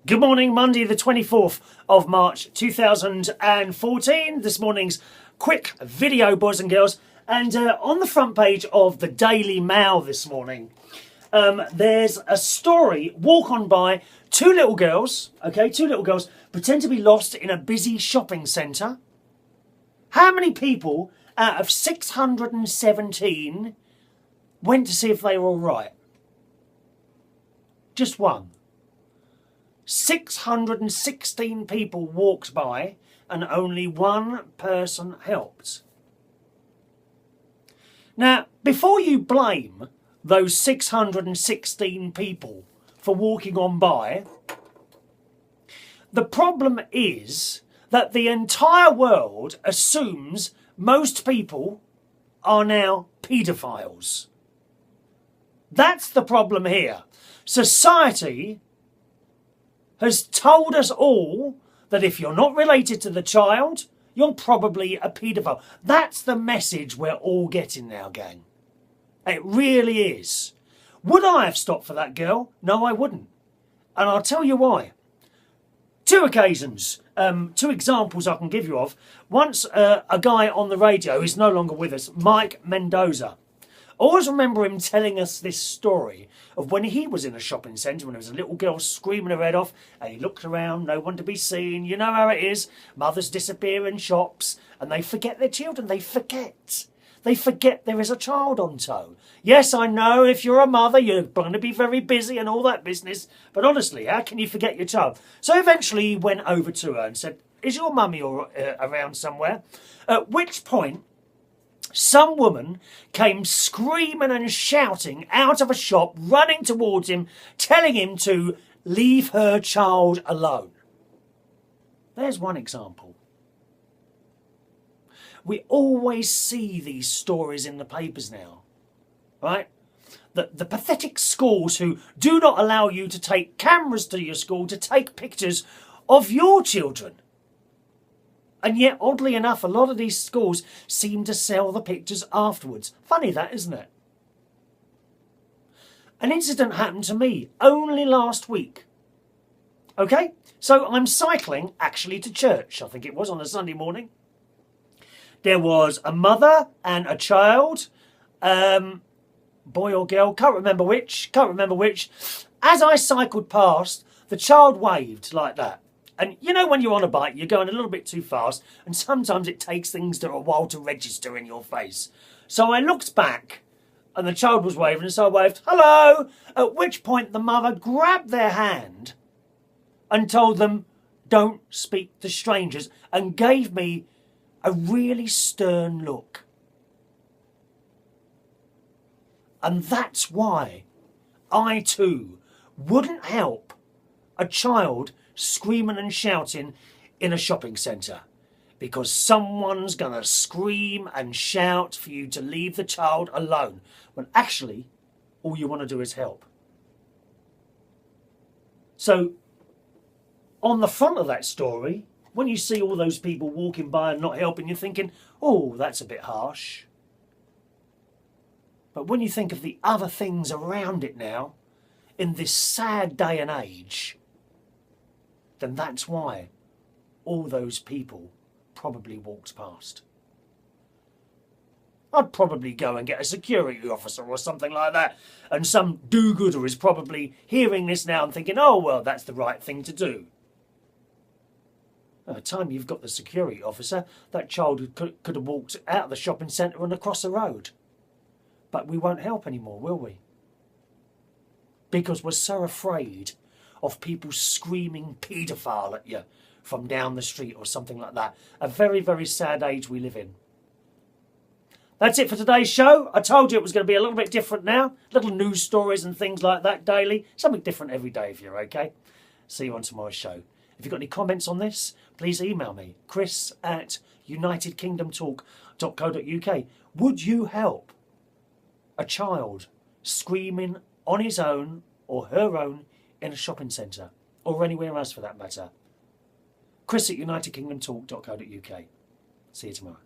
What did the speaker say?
Good morning, Monday the 24th of March 2014. This morning's quick video, boys and girls. And on the front page of the Daily Mail this morning, there's a story, walk on by, two little girls pretend to be lost in a busy shopping centre. How many people out of 617 went to see if they were all right? Just one. 616 people walked by and only one person helped. Now, before you blame those 616 people for walking on by, the problem is that the entire world assumes most people are now paedophiles. That's the problem here. Society has told us all that if you're not related to the child, you're probably a paedophile. That's the message we're all getting now, gang. It really is. Would I have stopped for that girl? No, I wouldn't. And I'll tell you why. Two occasions, two examples I can give you of. Once, a guy on the radio, who's no longer with us, Mike Mendoza. I always remember him telling us this story of when he was in a shopping centre when there was a little girl screaming her head off and he looked around, no one to be seen. You know how it is. Mothers disappear in shops and they forget their children. They forget. They forget there is a child on tow. Yes, I know if you're a mother, you're going to be very busy and all that business. But honestly, how can you forget your child? So eventually he went over to her and said, "Is your mummy around somewhere?" At which point, some woman came screaming and shouting out of a shop, running towards him, telling him to leave her child alone. There's one example. We always see these stories in the papers now, right? The pathetic schools who do not allow you to take cameras to your school to take pictures of your children. And yet, oddly enough, a lot of these schools seem to sell the pictures afterwards. Funny that, isn't it? An incident happened to me only last week. Okay? So I'm cycling, actually, to church. I think it was on a Sunday morning. There was a mother and a child. Boy or girl, can't remember which. As I cycled past, the child waved like that. And you know when you're on a bike, you're going a little bit too fast, and sometimes it takes things a while to register in your face. So I looked back, and the child was waving, and so I waved, "Hello!" At which point the mother grabbed their hand and told them, "Don't speak to strangers," and gave me a really stern look. And that's why I too wouldn't help a child screaming and shouting in a shopping centre, because someone's going to scream and shout for you to leave the child alone when actually all you want to do is help. So on the front of that story, when you see all those people walking by and not helping, you're thinking, oh, that's a bit harsh. But when you think of the other things around it now, in this sad day and age, then that's why all those people probably walked past. I'd probably go and get a security officer or something like that, and some do-gooder is probably hearing this now and thinking, oh, well, that's the right thing to do. By the time you've got the security officer, that child could have walked out of the shopping centre and across the road. But we won't help anymore, will we? Because we're so afraid of people screaming paedophile at you from down the street or something like that. A very, very sad age we live in. That's it for today's show. I told you it was going to be a little bit different now. Little news stories and things like that daily. Something different every day if you're okay. See you on tomorrow's show. If you've got any comments on this, please email me, chris@unitedkingdomtalk.co.uk. Would you help a child screaming on his own or her own in a shopping centre, or anywhere else for that matter? chris@unitedkingdomtalk.co.uk. See you tomorrow.